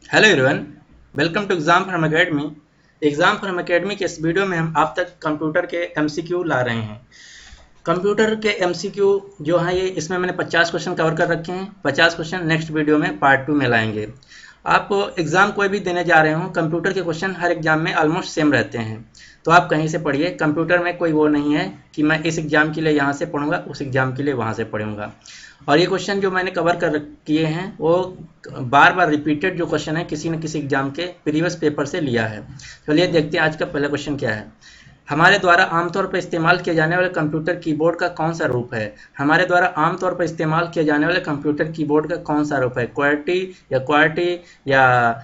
Hello everyone, welcome to exam from academy. Exam from academy के इस video में हम आप तक कंप्यूटर के एमसीक्यू ला रहे हैं। कंप्यूटर के एमसीक्यू जो है ये इसमें मैंने 50 क्वेश्चन कवर कर रखे हैं। 50 क्वेश्चन नेक्स्ट वीडियो में पार्ट 2 में लाएंगे। आप एग्जाम कोई भी देने जा रहे हो, कंप्यूटर के क्वेश्चन हर एग्जाम में ऑलमोस्ट सेम रहते हैं, तो आप कहीं से पढ़िए। कंप्यूटर में कोई वो नहीं है कि मैं इस एग्जाम के लिए यहाँ से पढ़ूंगा, उस एग्जाम के लिए वहाँ से पढ़ूंगा। और ये क्वेश्चन जो मैंने कवर कर किए हैं वो बार बार रिपीटेड जो क्वेश्चन है किसी न किसी एग्जाम के प्रीवियस पेपर से लिया है। चलिए देखते हैं आज का पहला क्वेश्चन क्या है। हमारे द्वारा आमतौर पर इस्तेमाल किए जाने वाले कंप्यूटर कीबोर्ड का कौन सा रूप है? हमारे द्वारा आमतौर पर इस्तेमाल किए जाने वाले कंप्यूटर कीबोर्ड का कौन सा रूप है? क्वार्टी या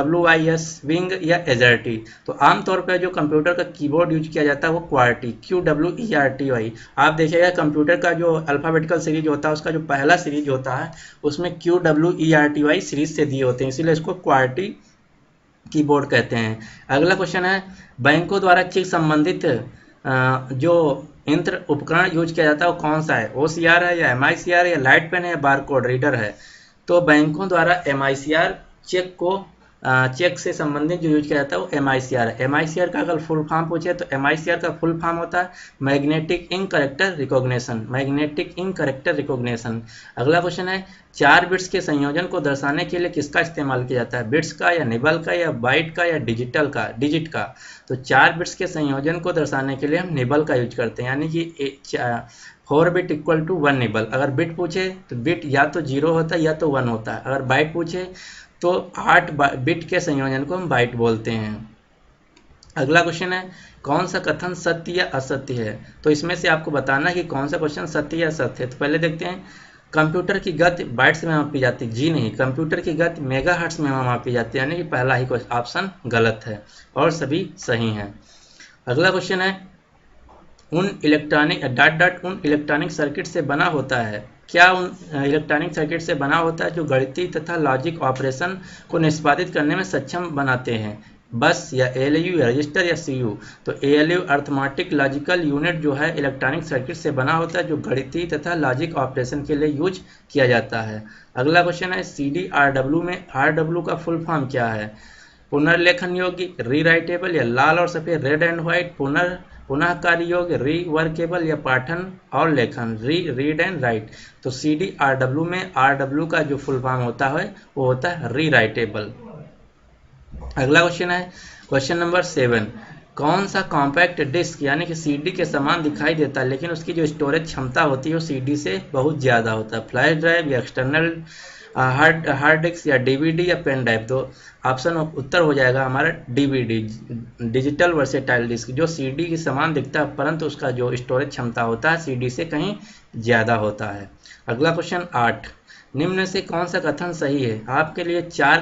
WIS विंग या एजर्टी? तो आमतौर पर जो कंप्यूटर का कीबोर्ड यूज किया जाता है वो क्वार्टी, QWERTY। आप देखिएगा कंप्यूटर का जो अल्फ़ाबेटिकल सीरीज होता है उसका जो पहला सीरीज होता है उसमें QWERTY सीरीज से दिए होते हैं, इसीलिए इसको क्वार्टी कीबोर्ड कहते हैं। अगला क्वेश्चन है, बैंकों द्वारा चेक संबंधित जो यंत्र उपकरण यूज किया जाता है वो कौन सा है? OCR है या MICR है या लाइट पेन है या बारकोड रीडर है? तो बैंकों द्वारा MICR चेक से संबंधित जो यूज किया जाता है वो MICR है। MICR का अगर फुल फॉर्म पूछे तो MICR का फुल फॉर्म होता है magnetic ink character recognition, magnetic ink character recognition. अगला क्वेश्चन है, 4 बिट्स के संयोजन को दर्शाने के लिए किसका इस्तेमाल किया जाता है? बिट्स का या निबल का या बाइट का या डिजिट का? तो 4 बिट्स के संयोजन को दर्शाने के लिए हम निबल का यूज करते हैं, यानी कि 4 बिट इक्वल टू 1 निबल। अगर बिट पूछे तो बिट या तो 0 होता है या तो 1 होता है। अगर बाइट पूछे तो 8 बिट के संयोजन को हम बाइट बोलते हैं। अगला क्वेश्चन है, कौन सा कथन सत्य या असत्य है? तो इसमें से आपको बताना है कि कौन सा क्वेश्चन सत्य या असत्य है। तो पहले देखते हैं, कंप्यूटर की गति बाइट्स में मापी जाती है। जी नहीं, कंप्यूटर की गति मेगाहर्ट्ज में मापी जाती है, यानी कि पहला ही ऑप्शन गलत है और सभी सही हैं। अगला क्वेश्चन है, उन इलेक्ट्रॉनिक सर्किट से बना होता है। क्या उन इलेक्ट्रॉनिक सर्किट से बना होता है जो गणितीय तथा लॉजिक ऑपरेशन को निष्पादित करने में सक्षम बनाते हैं? बस या ALU या रजिस्टर या CU? तो ALU अर्थमेटिक लॉजिकल यूनिट जो है इलेक्ट्रॉनिक सर्किट से बना होता है जो गणितीय तथा लॉजिक ऑपरेशन के लिए यूज किया जाता है। अगला क्वेश्चन है, CDRW में RW का फुल फॉर्म क्या है? पुनर्लेखन योग्य, रीराइटेबल या लाल और सफेद रेड एंड व्हाइट? पुनः कार्य योग्य, रीवर्केबल या पाठन और लेखन रीड एंड राइट? तो CDRW में RW का जो फुल फॉर्म होता है वो होता है रीराइटेबल। अगला क्वेश्चन है, क्वेश्चन नंबर 7, कौन सा कॉम्पैक्ट डिस्क यानी कि CD के समान दिखाई देता है लेकिन उसकी जो स्टोरेज क्षमता होती है वो CD से बहुत ज़्यादा होता है? फ्लैश ड्राइव या एक्सटर्नल हार्ड डिस्क या DVD या पेन ड्राइव? तो ऑप्शन उत्तर हो जाएगा हमारा DVD, डिजिटल वर्सेटाइल डिस्क, जो CD के समान दिखता है परंतु उसका जो स्टोरेज क्षमता होता है CD से कहीं ज़्यादा होता है। अगला क्वेश्चन 8, निम्न से कौन सा कथन सही है? आपके लिए 4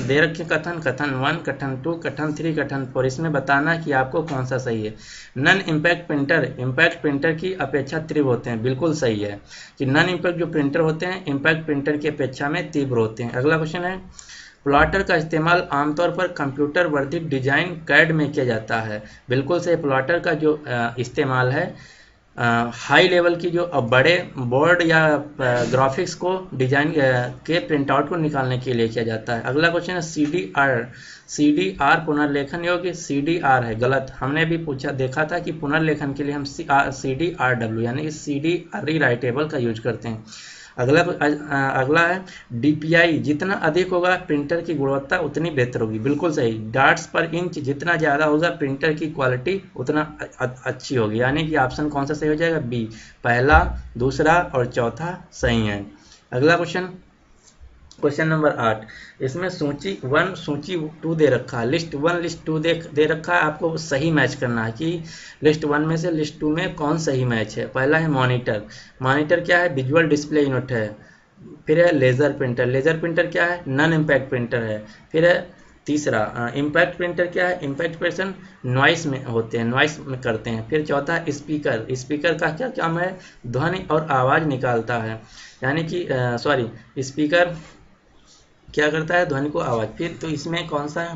दे रखे कथन 1, कथन 2, कथन 3, कथन 4। इसमें बताना है कि आपको कौन सा सही है। नन इम्पैक्ट प्रिंटर की अपेक्षा तीव्र होते हैं, बिल्कुल सही है कि नन इम्पैक्ट जो प्रिंटर होते हैं इम्पैक्ट प्रिंटर की अपेक्षा में तीव्र होते हैं। अगला क्वेश्चन है, प्लॉटर का इस्तेमाल आमतौर पर कंप्यूटर वर्धित डिजाइन CAD में किया जाता है? बिल्कुल सही, प्लॉटर का जो इस्तेमाल है हाई लेवल की जो बड़े बोर्ड या ग्राफिक्स को डिजाइन के प्रिंट आउट को निकालने के लिए किया जाता है। अगला क्वेश्चन है, CDR पुनर्लेखन योग्य? CDR है गलत, हमने भी देखा था कि पुनर्लेखन के लिए हम CDRW यानी कि CD रीराइटेबल का यूज करते हैं। अगला है, DPI जितना अधिक होगा प्रिंटर की गुणवत्ता उतनी बेहतर होगी? बिल्कुल सही, डॉट्स पर इंच जितना ज़्यादा होगा प्रिंटर की क्वालिटी उतना अच्छी होगी, यानी कि ऑप्शन कौन सा सही हो जाएगा? B, पहला, दूसरा और चौथा सही है। अगला क्वेश्चन नंबर 8, इसमें सूची 1 सूची 2 दे रखा है, लिस्ट 1 लिस्ट 2 दे रखा है। आपको सही मैच करना है कि लिस्ट 1 में से लिस्ट 2 में कौन सही मैच है। पहला है मॉनिटर क्या है? विजुअल डिस्प्ले यूनिट है। फिर है लेज़र प्रिंटर क्या है? नन इम्पैक्ट प्रिंटर है। फिर है तीसरा इम्पैक्ट प्रिंटर क्या है? इम्पैक्ट प्रिंटर नॉइस में होते हैं, नॉइस में करते हैं। फिर चौथा है स्पीकर का क्या काम है? ध्वनि और आवाज़ निकालता है, यानी कि स्पीकर क्या करता है? ध्वनि को आवाज। फिर तो इसमें कौन सा है?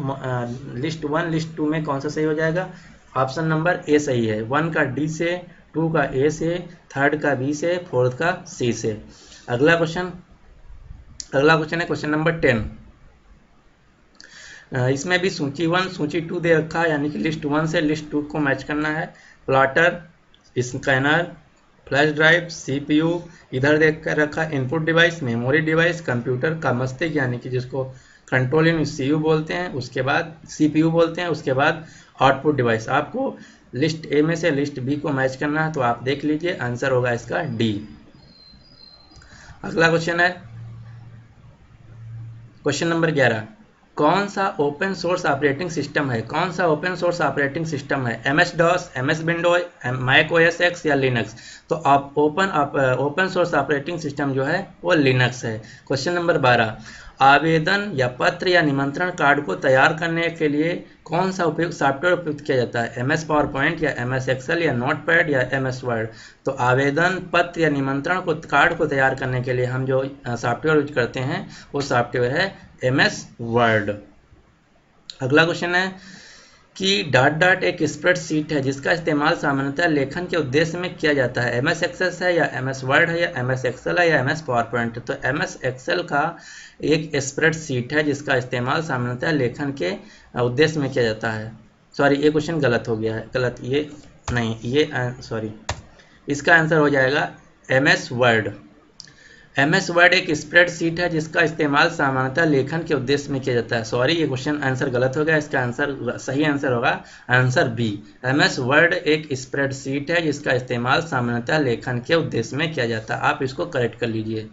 लिस्ट 1 लिस्ट 2 में कौन सा सही हो जाएगा? ऑप्शन नंबर A सही है। 1 का D से, 2 का A से, 3rd का B से, 4th का C से। अगला क्वेश्चन है क्वेश्चन नंबर 10, इसमें भी सूची 1 सूची 2 दे रखा है, यानी कि लिस्ट 1 से लिस्ट 2 को मैच करना है। Plotter, scanner, flash drive, CPU, इधर देख कर रखा input device, memory device, computer का मस्तिष्क यानी कि जिसको कंट्रोल यूनिट सीयू बोलते हैं, उसके बाद सीपीयू बोलते हैं, उसके बाद आउटपुट डिवाइस। आपको लिस्ट ए में से लिस्ट बी को मैच करना है, तो आप देख लीजिए आंसर होगा इसका डी। अगला क्वेश्चन है क्वेश्चन नंबर 11, कौन सा ओपन सोर्स ऑपरेटिंग सिस्टम है? कौन सा ओपन सोर्स ऑपरेटिंग सिस्टम है? MS DOS, MS Windows, Mac OS X या लिनक्स? तो आप ओपन सोर्स ऑपरेटिंग सिस्टम जो है वो लिनक्स है। क्वेश्चन नंबर 12, आवेदन या पत्र या निमंत्रण कार्ड को तैयार करने के लिए कौन सा उपयोग सॉफ्टवेयर उपयोग किया जाता है? MS पावरपॉइंट या MS एक्सेल या नोटपैड या MS वर्ड? तो आवेदन पत्र या निमंत्रण को कार्ड को तैयार करने के लिए हम जो सॉफ्टवेयर यूज करते हैं वो सॉफ्टवेयर है MS वर्ड। अगला क्वेश्चन है कि डॉट डॉट एक स्प्रेड शीट है जिसका इस्तेमाल सामान्यतः लेखन के उद्देश्य में किया जाता है। MS एक्सेल है या MS वर्ड है या MS एक्सेल है या MS पावरपॉइंट? तो MS एक्सेल का एक स्प्रेड शीट है जिसका इस्तेमाल सामान्यतः लेखन के उद्देश्य में किया जाता है। सॉरी, ये क्वेश्चन गलत हो गया है, गलत, ये नहीं, ये सॉरी, इसका आंसर हो जाएगा MS वर्ड। MS वर्ड एक स्प्रेड शीट है जिसका इस्तेमाल सामान्यतः लेखन के उद्देश्य में किया जाता है। सॉरी, ये क्वेश्चन आंसर गलत हो गया, इसका आंसर सही आंसर होगा आंसर बी। MS वर्ड एक स्प्रेड शीट है जिसका इस्तेमाल सामान्यतः लेखन के उद्देश्य में किया जाता है। आप इसको करेक्ट कर लीजिए।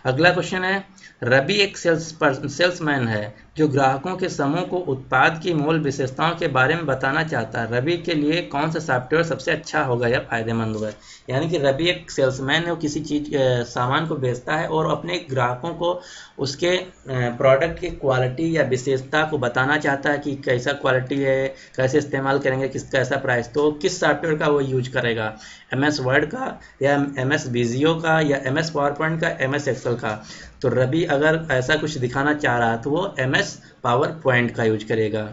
अगला क्वेश्चन है, रवि एक सेल्समैन है जो ग्राहकों के समूह को उत्पाद की मूल विशेषताओं के बारे में बताना चाहता है। रवि के लिए कौन सा सॉफ्टवेयर सबसे अच्छा होगा या फायदेमंद होगा? यानी कि रवि एक सेल्समैन है, वो किसी चीज सामान को बेचता है और अपने ग्राहकों को उसके प्रोडक्ट की क्वालिटी या विशेषता को बताना चाहता है कि कैसा क्वालिटी है, कैसे इस्तेमाल करेंगे, कैसा प्राइस। तो किस सॉफ्टवेयर का वो यूज करेगा? MS वर्ड का या MS विजियो का या MS पावरपॉइंट का, MS एक्सेल का? तो रवि अगर ऐसा कुछ दिखाना चाह रहा है तो वो MS पावरपॉइंट का यूज करेगा।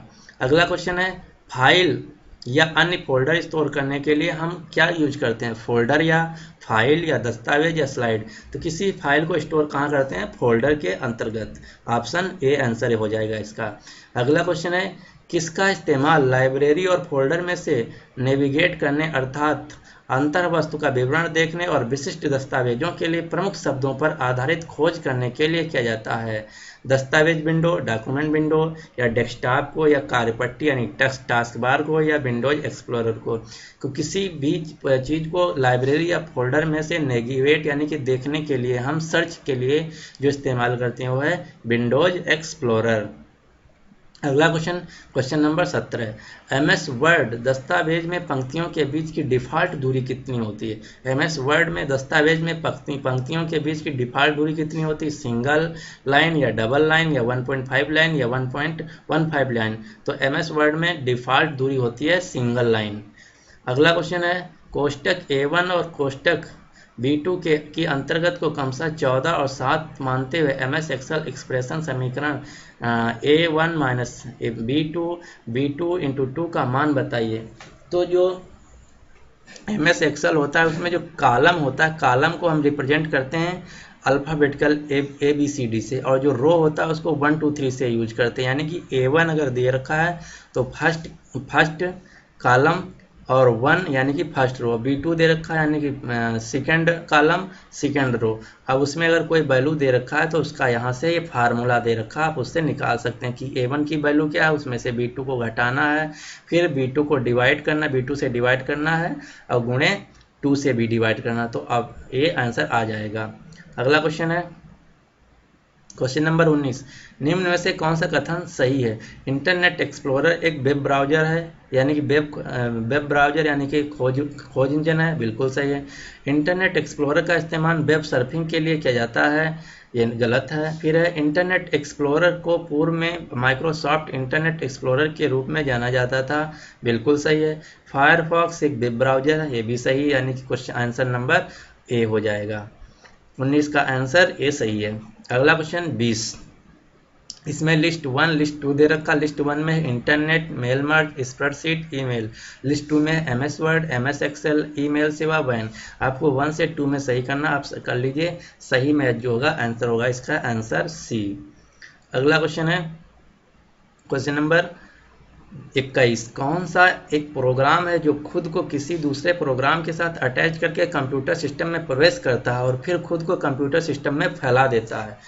अगला क्वेश्चन है, फाइल या अन्य फोल्डर स्टोर करने के लिए हम क्या यूज करते हैं? फोल्डर या फाइल या दस्तावेज या स्लाइड? तो किसी फाइल को स्टोर कहाँ करते हैं? फोल्डर के अंतर्गत। ऑप्शन ए आंसर हो जाएगा इसका। अगला क्वेश्चन है, किसका इस्तेमाल लाइब्रेरी और फोल्डर में से नेविगेट करने अर्थात अंतर वस्तु का विवरण देखने और विशिष्ट दस्तावेजों के लिए प्रमुख शब्दों पर आधारित खोज करने के लिए किया जाता है? दस्तावेज विंडो, डॉक्यूमेंट विंडो या डेस्कटॉप को या कार्यपट्टी यानी टास्क बार को या विंडोज एक्सप्लोरर को? तो किसी भी चीज़ को लाइब्रेरी या फोल्डर में से नेविगेट यानी कि देखने के लिए हम सर्च के लिए जो इस्तेमाल करते हैं वो है विंडोज एक्सप्लोरर। अगला क्वेश्चन नंबर 17, MS वर्ड दस्तावेज में पंक्तियों के बीच की डिफ़ॉल्ट दूरी कितनी होती है? MS वर्ड में दस्तावेज में पंक्तियों के बीच की डिफ़ॉल्ट दूरी कितनी होती है? सिंगल लाइन या डबल लाइन या 1.5 लाइन या 1.15 लाइन? तो MS वर्ड में डिफ़ॉल्ट दूरी होती है सिंगल लाइन। अगला क्वेश्चन है, कोष्टक A1 और कोष्टक B2 की अंतर्गत को क्रमशः 14 और 7 मानते हुए MS एक्सेल एक्सप्रेशन समीकरण A1 माइनस B2 इंटू 2 का मान बताइए। तो जो MS एक्सेल होता है उसमें जो कॉलम होता है, कॉलम को हम रिप्रेजेंट करते हैं अल्फ़ाबेटिकल ABCD से, और जो रो होता है उसको 1 2 3 से यूज करते हैं। यानी कि A1 अगर दे रखा है तो फर्स्ट कॉलम और 1 यानी कि फर्स्ट रो, B2 दे रखा है यानी कि सेकंड कॉलम सेकंड रो। अब उसमें अगर कोई वैल्यू दे रखा है तो उसका यहाँ से ये फार्मूला दे रखा है, आप उससे निकाल सकते हैं कि A1 की वैल्यू क्या है, उसमें से B2 को घटाना है, फिर B2 को डिवाइड करना, B2 से डिवाइड करना है और गुणे 2 से भी डिवाइड करना, तो अब ये आंसर आ जाएगा। अगला क्वेश्चन है क्वेश्चन नंबर 19, निम्न में से कौन सा कथन सही है? इंटरनेट एक्सप्लोरर एक वेब ब्राउजर है, यानी कि वेब ब्राउजर यानी कि खोज इंजन है, बिल्कुल सही है। इंटरनेट एक्सप्लोरर का इस्तेमाल वेब सर्फिंग के लिए किया जाता है, ये गलत है। फिर है, इंटरनेट एक्सप्लोरर को पूर्व में माइक्रोसॉफ्ट इंटरनेट एक्सप्लोरर के रूप में जाना जाता था, बिल्कुल सही है। फायरफॉक्स एक वेब ब्राउजर है, ये भी सही है, यानी कि क्वेश्चन आंसर नंबर ए हो जाएगा। 19 का आंसर ए सही है। अगला क्वेश्चन 20, इसमें लिस्ट 1 लिस्ट 2 दे रखा। लिस्ट 1 में internet, mail merge, spreadsheet, email. List 2 में MS Word, MS Excel, email सेवा, वैन। आपको 1 से 2 में सही करना, आप कर लीजिए। सही में जो होगा आंसर होगा इसका आंसर सी। अगला क्वेश्चन है क्वेश्चन नंबर 21, कौन सा एक प्रोग्राम है जो खुद को किसी दूसरे प्रोग्राम के साथ अटैच करके कंप्यूटर सिस्टम में प्रवेश करता है और फिर खुद को कंप्यूटर सिस्टम में फैला देता है?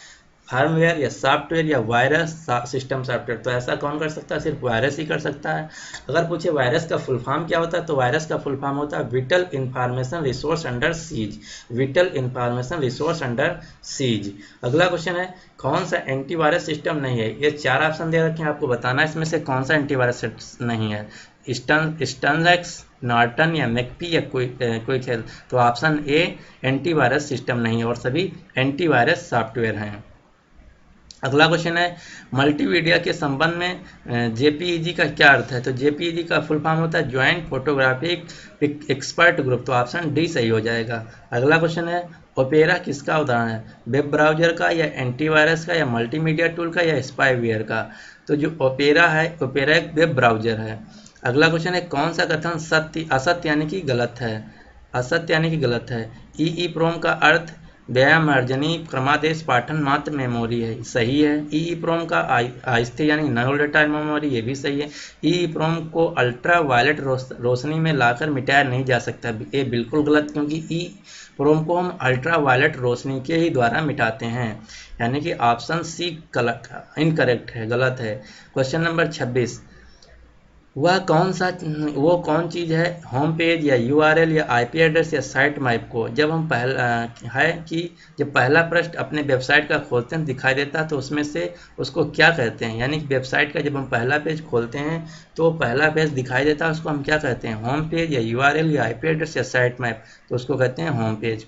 हार्डवेयर या सॉफ्टवेयर या वायरस सिस्टम सॉफ्टवेयर? तो ऐसा कौन कर सकता है? सिर्फ वायरस ही कर सकता है। अगर पूछे वायरस का फुल फॉर्म क्या होता है, तो वायरस का फुल फॉर्म होता है whittle information resource under seize. Whittle information resource under seize. अगला क्वेश्चन है, कौन सा एंटीवायरस सिस्टम नहीं है? ये 4 ऑप्शन दे रखे हैं, आपको बताना है इसमें से कौन सा एंटीवायरस नहीं है। स्टर्नलेक्स, नॉर्टन या मैकपी या कोई खेल? तो ऑप्शन ए एंटीवायरस सिस्टम नहीं है और सभी एंटीवायरस सॉफ्टवेयर हैं। अगला क्वेश्चन है, मल्टीमीडिया के संबंध में जेपीईजी का क्या अर्थ है? तो जेपीईजी का फुल फॉर्म होता है ज्वाइंट फोटोग्राफिक एक्सपर्ट ग्रुप। तो ऑप्शन डी सही हो जाएगा। अगला क्वेश्चन है, ओपेरा किसका उदाहरण है? वेब ब्राउजर का या एंटीवायरस का या मल्टीमीडिया टूल का या स्पाईवेयर का? तो जो ओपेरा है, ओपेरा एक वेब ब्राउजर है। अगला क्वेश्चन है, कौन सा कथन सत्य असत्य यानी कि गलत है? असत्य यानी कि गलत है। ईईप्रोम का अर्थ व्यायामार्जनी क्रमादेश पाठन मात्र मेमोरी है, सही है। ईईप्रोम का आहिस्ते यानी नो डेटा मेमोरी, ये भी सही है। ईईप्रोम को अल्ट्रा वायलेट रोशनी में लाकर मिटाया नहीं जा सकता, ये बिल्कुल गलत, क्योंकि ईईप्रोम को हम अल्ट्रा वायलेट रोशनी के ही द्वारा मिटाते हैं, यानी कि ऑप्शन सी इनकरेक्ट है, गलत है। क्वेश्चन नंबर 26, वो कौन चीज़ है होम पेज या यूआरएल या आईपी एड्रेस या साइट मैप को जब हम जब पहला पृष्ठ अपने वेबसाइट का खोलते हैं दिखाई देता है तो उसमें से उसको क्या कहते हैं? यानी कि वेबसाइट का जब हम पहला पेज खोलते हैं तो पहला पेज दिखाई देता है, उसको हम क्या कहते हैं? होम पेज या यूआरएल या आईपी एड्रेस या साइट मैप? तो उसको कहते हैं होम पेज।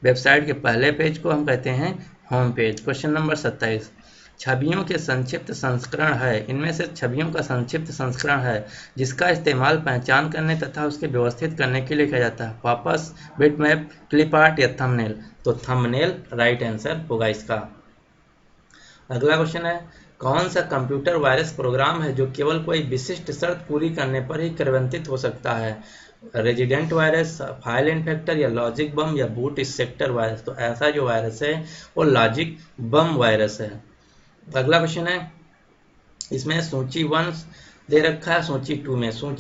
वेबसाइट के पहले पेज को हम कहते हैं होम पेज। क्वेश्चन नंबर 27, छवियों के संक्षिप्त संस्करण है, इनमें से छवियों का संक्षिप्त संस्करण है जिसका इस्तेमाल पहचान करने तथा उसके व्यवस्थित करने के लिए किया जाता है? पॉपअप, बिटमैप, क्लिप आर्ट या थंबनेल? तो थंबनेल राइट आंसर होगा इसका। अगला क्वेश्चन है, कौन सा कंप्यूटर वायरस प्रोग्राम है जो केवल कोई विशिष्ट शर्त पूरी करने पर ही क्रियान्वित हो सकता है? रेजिडेंट वायरस, फाइल इन्फेक्टर या लॉजिक बम या बूट सेक्टर वायरस? तो ऐसा जो वायरस है वो लॉजिक बम वायरस है। अगला क्वेश्चन है, इसमें सूची 1 दे रखा है, सूची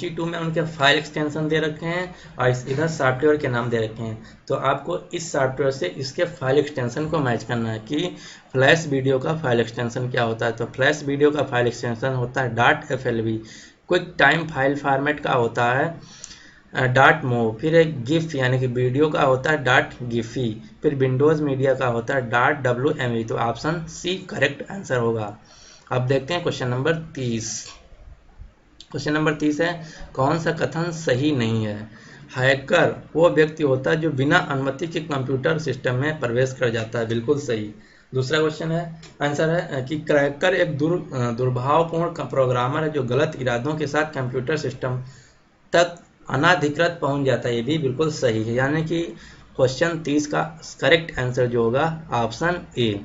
2 में उनके फाइल एक्सटेंशन दे रखे हैं और इधर सॉफ्टवेयर के नाम दे रखे हैं। तो आपको इस सॉफ्टवेयर से इसके फाइल एक्सटेंशन को मैच करना है कि फ्लैश वीडियो का फाइल एक्सटेंशन क्या होता है। तो फ्लैश वीडियो का फाइल एक्सटेंशन होता है .flv, quick time file format का होता है .mov, फिर एक गिफ यानी कि वीडियो का होता है .giphy, फिर विंडोज़ मीडिया का होता है .wme। तो ऑप्शन सी करेक्ट आंसर होगा। अब देखते हैं क्वेश्चन नंबर 30। क्वेश्चन नंबर 30 है, कौन सा कथन सही नहीं है? हैकर वो व्यक्ति होता है जो बिना अनुमति के कंप्यूटर सिस्टम में प्रवेश कर जाता है, बिल्कुल सही। दूसरा क्वेश्चन है, आंसर है कि क्रैकर एक दुर्भावपूर्ण प्रोग्रामर है जो गलत इरादों के साथ कंप्यूटर सिस्टम तक अनाधिकृत पहुंच जाता है, ये भी बिल्कुल सही है। यानी कि क्वेश्चन 30 का करेक्ट आंसर जो होगा ऑप्शन ए।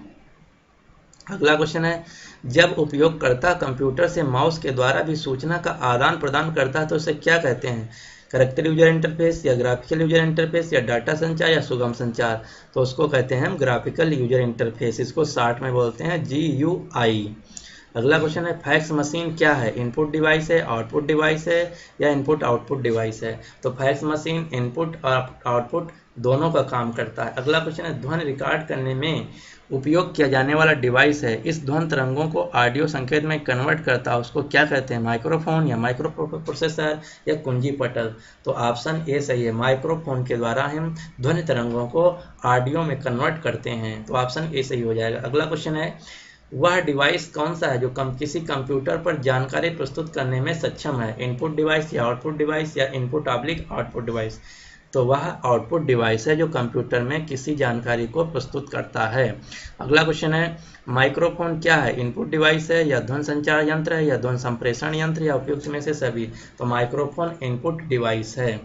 अगला क्वेश्चन है, जब उपयोगकर्ता कंप्यूटर से माउस के द्वारा भी सूचना का आदान प्रदान करता है तो उसे क्या कहते हैं? कैरेक्टर यूजर इंटरफेस या ग्राफिकल यूजर इंटरफेस या डाटा संचार या सुगम संचार? तो उसको कहते हैं हम ग्राफिकल यूजर इंटरफेस, इसको शॉर्ट में बोलते हैं GUI। अगला क्वेश्चन है, फैक्स मशीन क्या है? इनपुट डिवाइस है, आउटपुट डिवाइस है या इनपुट आउटपुट डिवाइस है? तो फैक्स मशीन इनपुट और आउटपुट दोनों का काम करता है। अगला क्वेश्चन है, ध्वनि रिकॉर्ड करने में उपयोग किया जाने वाला डिवाइस है, इस ध्वनि तरंगों को ऑडियो संकेत में कन्वर्ट करता है, उसको क्या कहते हैं? माइक्रोफोन या माइक्रो प्रोसेसर या कुंजी पटल? तो ऑप्शन ए सही है, माइक्रोफोन के द्वारा हम ध्वनि तरंगों को ऑडियो में कन्वर्ट करते हैं, तो ऑप्शन ए सही हो जाएगा। अगला क्वेश्चन है, वह डिवाइस कौन सा है जो किसी कंप्यूटर पर जानकारी प्रस्तुत करने में सक्षम है? इनपुट डिवाइस या आउटपुट डिवाइस या इनपुट ऑब्लिक आउटपुट डिवाइस? तो वह आउटपुट डिवाइस है जो कंप्यूटर में किसी जानकारी को प्रस्तुत करता है। अगला क्वेश्चन है, माइक्रोफोन क्या है? इनपुट डिवाइस है या ध्वनि संचार यंत्र है या ध्वनि संप्रेषण यंत्र या उपयुक्त में से सभी? तो माइक्रोफोन इनपुट डिवाइस है।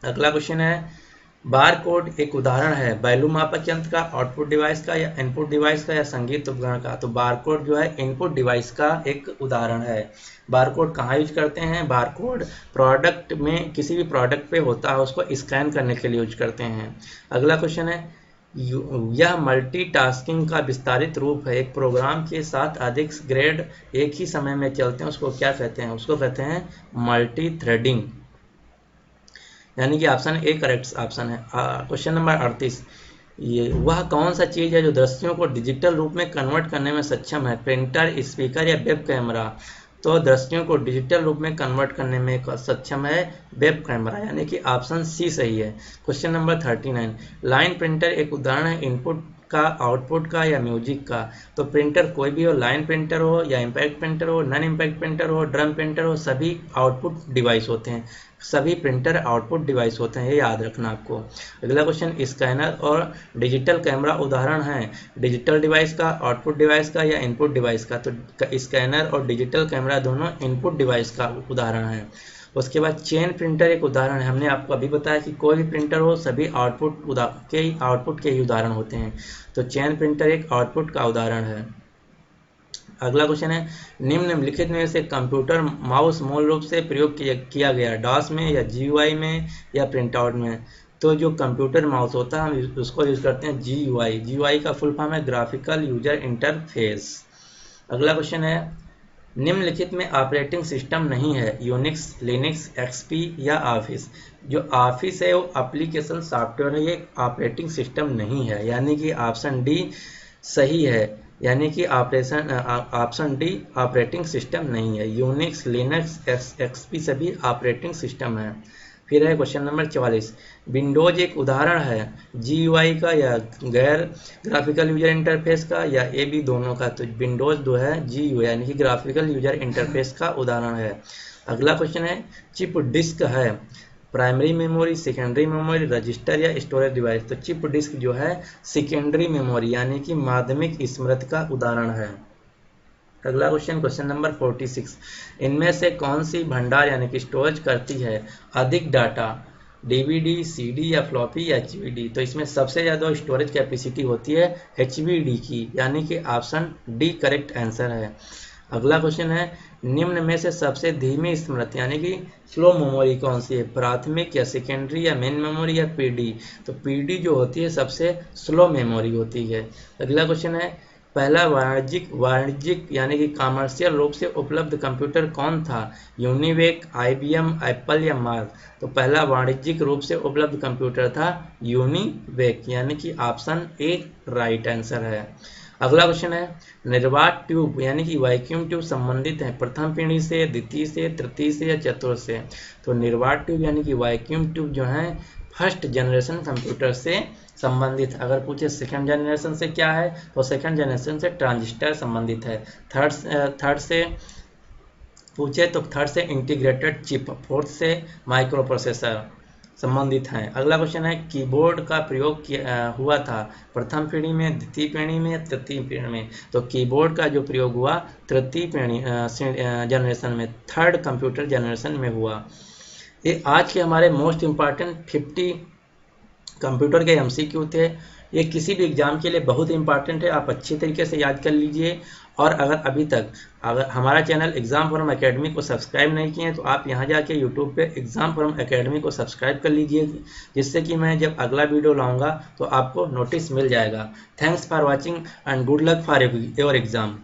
अगला क्वेश्चन है, बार कोड एक उदाहरण है वैल्यू मापक यंत्र का, आउटपुट डिवाइस का या इनपुट डिवाइस का या संगीत उपकरण का? तो बार कोड जो है इनपुट डिवाइस का एक उदाहरण है। बार कोड कहाँ यूज करते हैं? बार कोड प्रोडक्ट में किसी भी प्रोडक्ट पे होता है, उसको स्कैन करने के लिए यूज करते हैं। अगला क्वेश्चन है, यह मल्टीटास्किंग का विस्तारित रूप है। एक प्रोग्राम के साथ अधिक ग्रेड एक ही समय में चलते हैं, उसको क्या कहते हैं? उसको कहते हैं मल्टी थ्रेडिंग, यानी कि ऑप्शन ए करेक्ट ऑप्शन है। क्वेश्चन नंबर 38, ये वह कौन सा चीज़ है जो दृश्यों को डिजिटल रूप में कन्वर्ट करने में सक्षम है? प्रिंटर, स्पीकर या वेब कैमरा? तो दृश्यों को डिजिटल रूप में कन्वर्ट करने में सक्षम है वेब कैमरा, यानी कि ऑप्शन सी सही है। क्वेश्चन नंबर 39, लाइन प्रिंटर एक उदाहरण है इनपुट का, आउटपुट का या म्यूजिक का? तो प्रिंटर कोई भी हो, लाइन प्रिंटर हो या इम्पैक्ट प्रिंटर हो, नॉन इम्पैक्ट प्रिंटर हो, ड्रम प्रिंटर हो, सभी आउटपुट डिवाइस होते हैं। सभी प्रिंटर आउटपुट डिवाइस होते हैं, ये याद रखना आपको। अगला क्वेश्चन, स्कैनर और डिजिटल कैमरा उदाहरण है डिजिटल डिवाइस का, आउटपुट डिवाइस का या इनपुट डिवाइस का? तो स्कैनर और डिजिटल कैमरा दोनों इनपुट डिवाइस का उदाहरण है। उसके बाद चेन प्रिंटर एक उदाहरण है। हमने आपको अभी बताया कि कोई भी प्रिंटर हो, सभी आउटपुट के ही उदाहरण होते हैं। तो चेन प्रिंटर एक आउटपुट का उदाहरण है। अगला क्वेश्चन है, निम्नलिखित में से कंप्यूटर माउस मूल रूप से प्रयोग किया गया डॉस में या जीयूआई में या प्रिंट आउट में? तो जो कंप्यूटर माउस होता है हम उसको यूज करते हैं जीयूआई। जीयूआई का फुल फॉर्म है ग्राफिकल यूजर इंटरफेस। अगला क्वेश्चन है, निम्नलिखित में ऑपरेटिंग सिस्टम नहीं है यूनिक्स, लिनक्स, एक्सपी या ऑफिस? जो ऑफिस है वो एप्लीकेशन सॉफ्टवेयर है, ये ऑपरेटिंग सिस्टम नहीं है, यानी कि ऑप्शन डी सही है, यानी कि ऑप्शन डी ऑपरेटिंग सिस्टम नहीं है। यूनिक्स, लिनक्स, एक्सपी सभी ऑपरेटिंग सिस्टम है। फिर है क्वेश्चन नंबर 44, विंडोज एक उदाहरण है जीयूआई का या गैर ग्राफिकल यूजर इंटरफेस का या ए बी दोनों का? तो विंडोज जो है जीयूआई यानी कि ग्राफिकल यूजर इंटरफेस का उदाहरण है। अगला क्वेश्चन है, चिप डिस्क है primary memory, secondary memory, register या स्टोरेज डिवाइस? तो चिप डिस्क जो है सेकेंडरी मेमोरी यानी कि माध्यमिक स्मृति का उदाहरण है। अगला क्वेश्चन, क्वेश्चन नंबर 46, इनमें से कौन सी भंडार यानी कि स्टोरेज करती है अधिक डाटा? डीवीडी, सीडी या फ्लॉपी या एचवीडी? तो इसमें सबसे ज़्यादा स्टोरेज कैपेसिटी होती है एचवीडी की, यानी कि ऑप्शन डी करेक्ट आंसर है। अगला क्वेश्चन है, निम्न में से सबसे धीमी स्मृति यानी कि स्लो मेमोरी कौन सी है? प्राथमिक या सेकेंडरी या मेन मेमोरी या पीडी? तो पीडी जो होती है सबसे स्लो मेमोरी होती है। अगला क्वेश्चन है, पहला वाणिज्यिक यानी कि कॉमर्शियल रूप से उपलब्ध कंप्यूटर कौन था? यूनिवेक, आईबीएम, एप्पल या मार्क? तो पहला वाणिज्यिक रूप से उपलब्ध कंप्यूटर था यूनिवेक, यानी कि ऑप्शन ए राइट आंसर है। अगला क्वेश्चन है, निर्वात ट्यूब यानी कि वैक्यूम ट्यूब संबंधित है प्रथम पीढ़ी से, द्वितीय से, तृतीय से या चतुर्थ से? तो निर्वात ट्यूब यानी कि वैक्यूम ट्यूब जो है फर्स्ट जनरेशन कंप्यूटर से संबंधित। अगर पूछे सेकंड जनरेशन से क्या है, तो सेकंड जनरेशन से ट्रांजिस्टर संबंधित है। थर्ड से पूछे तो थर्ड से इंटीग्रेटेड चिप, फोर्थ से माइक्रो प्रोसेसर संबंधित हैं। अगला क्वेश्चन है, कीबोर्ड का प्रयोग हुआ था प्रथम पीढ़ी में, द्वितीय पीढ़ी में, तृतीय पीढ़ी में? तो कीबोर्ड का जो प्रयोग हुआ तृतीय पीढ़ी जनरेशन में, थर्ड कंप्यूटर जनरेशन में हुआ। ये आज के हमारे मोस्ट इम्पॉर्टेंट 50 कंप्यूटर के एमसीक्यू थे। ये किसी भी एग्जाम के लिए बहुत इंपॉर्टेंट है, आप अच्छी तरीके से याद कर लीजिए। और अगर हमारा चैनल एग्जाम फॉरम एकेडमी को सब्सक्राइब नहीं किए हैं तो आप यहाँ जाके यूट्यूब पे एग्जाम फॉरम एकेडमी को सब्सक्राइब कर लीजिए, जिससे कि मैं जब अगला वीडियो लाऊंगा तो आपको नोटिस मिल जाएगा। Thanks for watching and good luck for your exam.